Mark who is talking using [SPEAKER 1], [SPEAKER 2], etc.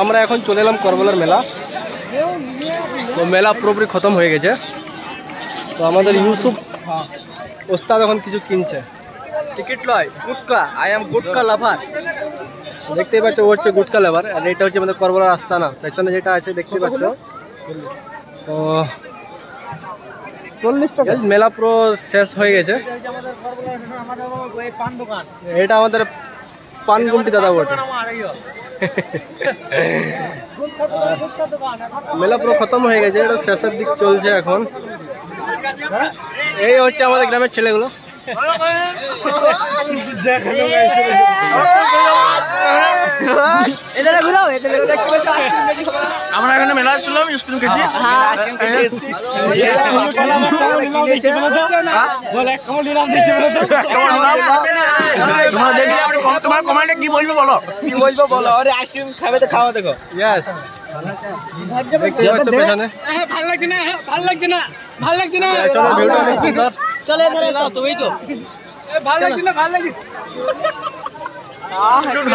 [SPEAKER 1] আমরা এখন চলে এলাম করবলার মেলা। তো মেলা পুরোপুরি খতম হয়ে গেছে। তো আমাদের ইউসুফ ওস্তাদ এখন কিছু কিনছে। টিকিট লয় গুটকা, আই এম গুটকা লাভার। দেখতেই পাচ্ছ ও হচ্ছে গুটকা লাভার, আর এটা হচ্ছে আমাদের করবলার আস্তানা। পেছনে যেটা আছে দেখতে পাচ্ছ। তো 40 টাকা মেলা পুরো শেষ হয়ে গেছে। এটা আমাদের পান গুমটি দাদা বটে। মেলা পুরো খতম হয়ে গেছে, এটা শেষের দিক চলছে এখন। এই হচ্ছে আমাদের গ্রামের ছেলেগুলো।
[SPEAKER 2] আমরা এখানে মেলা ছিলাম, স্কুল খেয়েছি। তোমার কমান্ডে কি বলবো বলো, কি বলবো বলো। আরে আইসক্রিম খাবে তো খাওয়া দেখো।
[SPEAKER 1] ইয়েস
[SPEAKER 2] ভালো লাগছে না, ভালো লাগছে না, ভালো লাগছে না।
[SPEAKER 3] চলে এখানে তুমি তো
[SPEAKER 2] ভালো লাগছে না, ভালো লাগছে।